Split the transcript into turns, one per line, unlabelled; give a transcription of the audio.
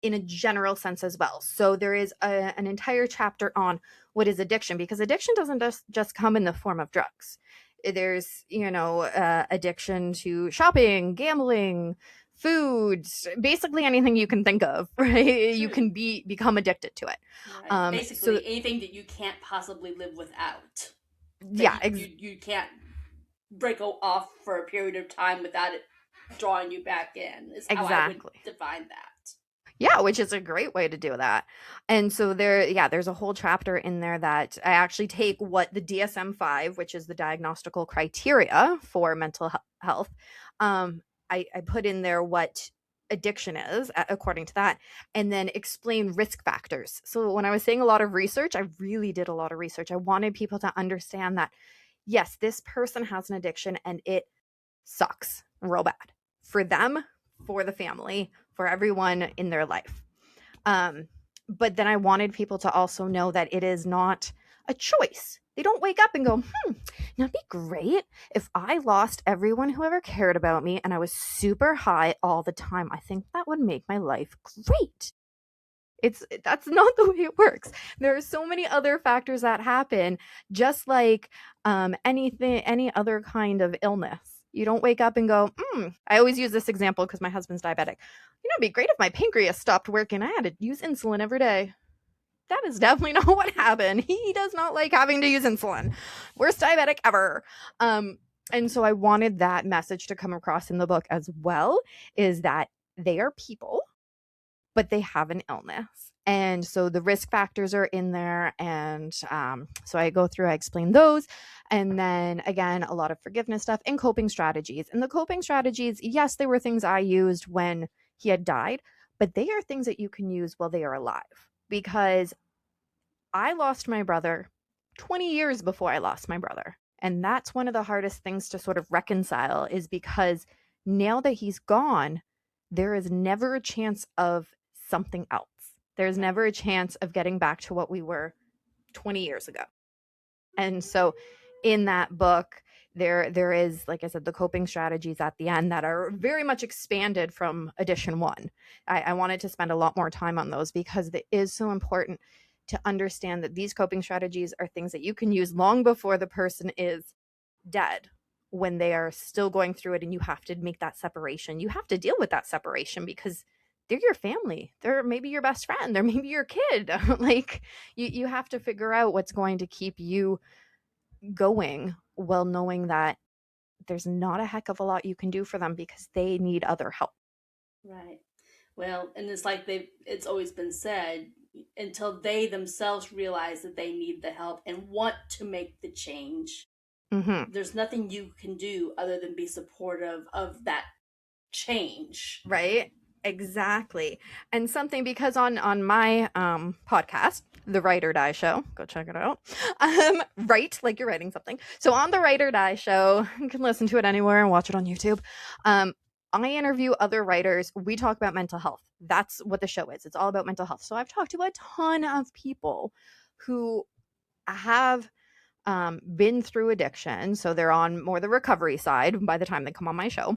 in a general sense as well. So there is an entire chapter on what is addiction, because addiction doesn't just come in the form of drugs. There's, addiction to shopping, gambling, food, basically anything you can think of, right? You can become addicted to it.
Right.
So
Basically, anything that you can't possibly live without, that
yeah,
you can't break off for a period of time without it drawing you back in, is how I would
exactly.
define that.
Yeah, which is a great way to do that. And so there's a whole chapter in there that I actually take what the DSM-5, which is the diagnostical criteria for mental health. I put in there what addiction is according to that, and then explain risk factors. So when I was saying a lot of research, I really did a lot of research. I wanted people to understand that, yes, this person has an addiction and it sucks real bad for them, for the family, for everyone in their life. But then I wanted people to also know that it is not a choice. They don't wake up and go, it'd be great if I lost everyone who ever cared about me and I was super high all the time. I think that would make my life great. That's not the way it works. There are so many other factors that happen, just like any other kind of illness. You don't wake up and go, I always use this example because my husband's diabetic. It'd be great if my pancreas stopped working. I had to use insulin every day. That is definitely not what happened. He does not like having to use insulin. Worst diabetic ever. And so I wanted that message to come across in the book as well, is that they are people, but they have an illness. And so the risk factors are in there. And so I go through, I explain those. And then again, a lot of forgiveness stuff and coping strategies. And the coping strategies, yes, they were things I used when he had died, but they are things that you can use while they are alive. Because I lost my brother 20 years before I lost my brother. And that's one of the hardest things to sort of reconcile, is because now that he's gone, there is never a chance of something else. There's never a chance of getting back to what we were 20 years ago. And so in that book, there is, like I said, the coping strategies at the end that are very much expanded from edition one. I wanted to spend a lot more time on those because it is so important to understand that these coping strategies are things that you can use long before the person is dead, when they are still going through it, and you have to make that separation. You have to deal with that separation because they're your family. They're maybe your best friend. They're maybe your kid. Like you have to figure out what's going to keep you going while knowing that there's not a heck of a lot you can do for them because they need other help.
Right. Well, and it's always been said, until they themselves realize that they need the help and want to make the change,
Mm-hmm.
there's nothing you can do other than be supportive of that change.
Right? Exactly. And something, because on my podcast, The Write or Die Show, go check it out. Write like you're writing something. So on The Write or Die Show, you can listen to it anywhere and watch it on YouTube. I interview other writers. We talk about mental health. That's what the show is. It's all about mental health. So I've talked to a ton of people who have been through addiction. So they're on more the recovery side by the time they come on my show.